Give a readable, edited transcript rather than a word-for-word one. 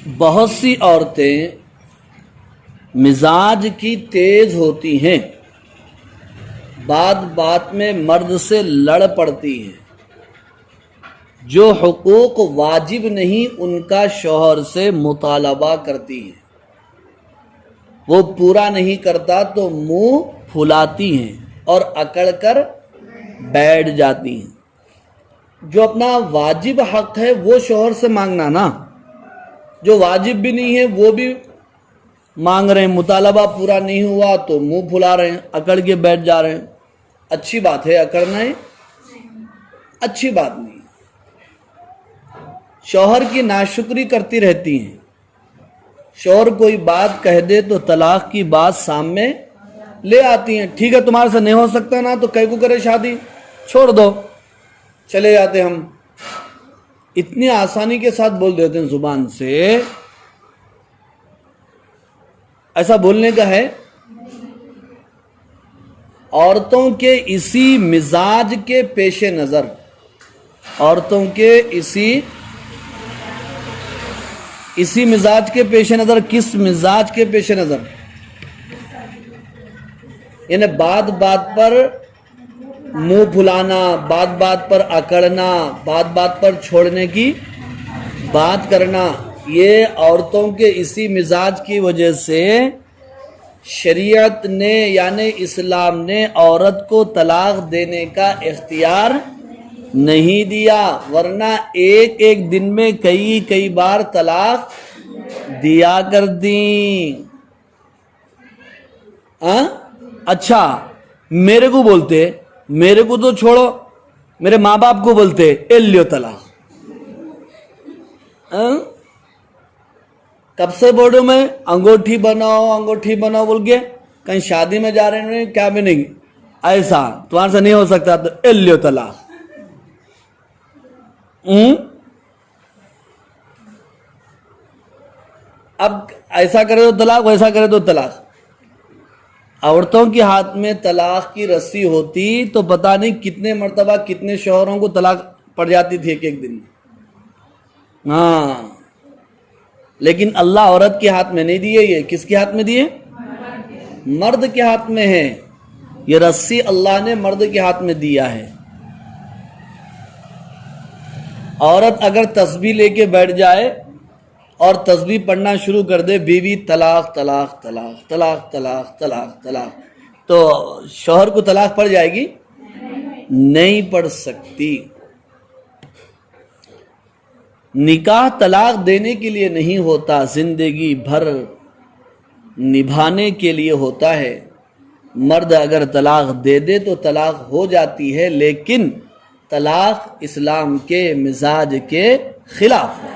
بہت سی عورتیں مزاج کی تیز ہوتی ہیں، بات بات میں مرد سے لڑ پڑتی ہیں، جو حقوق واجب نہیں ان کا شوہر سے مطالبہ کرتی ہیں، وہ پورا نہیں کرتا تو منہ پھلاتی ہیں اور اکڑ کر بیٹھ جاتی ہیں۔ جو اپنا واجب حق ہے وہ شوہر سے مانگنا نا، جو واجب بھی نہیں ہے وہ بھی مانگ رہے ہیں، مطالبہ پورا نہیں ہوا تو منہ پھلا رہے ہیں، اکڑ کے بیٹھ جا رہے ہیں۔ اچھی بات ہے اکڑنا، ہے اچھی بات نہیں۔ شوہر کی ناشکری کرتی رہتی ہیں، شوہر کوئی بات کہہ دے تو طلاق کی بات سامنے لے آتی ہیں۔ ٹھیک ہے تمہارے سے نہیں ہو سکتا نا تو کئی کو کرے شادی، چھوڑ دو، چلے جاتے ہم۔ اتنی آسانی کے ساتھ بول دیتے ہیں زبان سے، ایسا بولنے کا ہے۔ عورتوں کے اسی مزاج کے پیش نظر، عورتوں کے اسی مزاج کے پیش نظر، کس مزاج کے پیش نظر؟ یعنی بات بات پر منہ پھلانا، بات بات پر اکڑنا، بات بات پر چھوڑنے کی بات کرنا، یہ عورتوں کے اسی مزاج کی وجہ سے شریعت نے یعنی اسلام نے عورت کو طلاق دینے کا اختیار نہیں دیا، ورنہ ایک ایک دن میں کئی بار طلاق دیا کر دیں۔ اچھا میرے کو بولتے، میرے کو تو چھوڑو، میرے ماں باپ کو بولتے اے لیو طلاق۔ کب سے بول رہا ہوں میں انگوٹھی بناؤ بول کے، کہیں شادی میں جا رہے ہیں کیا بھی نہیں، ایسا تمہارے سے نہیں ہو سکتا تو اے لیو طلاق۔ اب ایسا کرے تو طلاق، ویسا کرے تو طلاق۔ عورتوں کے ہاتھ میں طلاق کی رسی ہوتی تو پتہ نہیں کتنے مرتبہ کتنے شوہروں کو طلاق پڑ جاتی تھی ایک دن میں۔ لیکن اللہ عورت کے ہاتھ میں نہیں دیے، یہ کس کے ہاتھ میں دیے؟ مرد کے ہاتھ میں ہے۔ یہ رسی اللہ نے مرد کے ہاتھ میں دیا ہے۔ عورت اگر تسبیح لے کے بیٹھ جائے اور تسبیح پڑھنا شروع کر دے، بیوی طلاق طلاق طلاق طلاق طلاق طلاق طلاق، تو شوہر کو طلاق پڑ جائے گی؟ نہیں پڑ سکتی۔ نکاح طلاق دینے کے لیے نہیں ہوتا، زندگی بھر نبھانے کے لیے ہوتا ہے۔ مرد اگر طلاق دے دے تو طلاق ہو جاتی ہے، لیکن طلاق اسلام کے مزاج کے خلاف ہے۔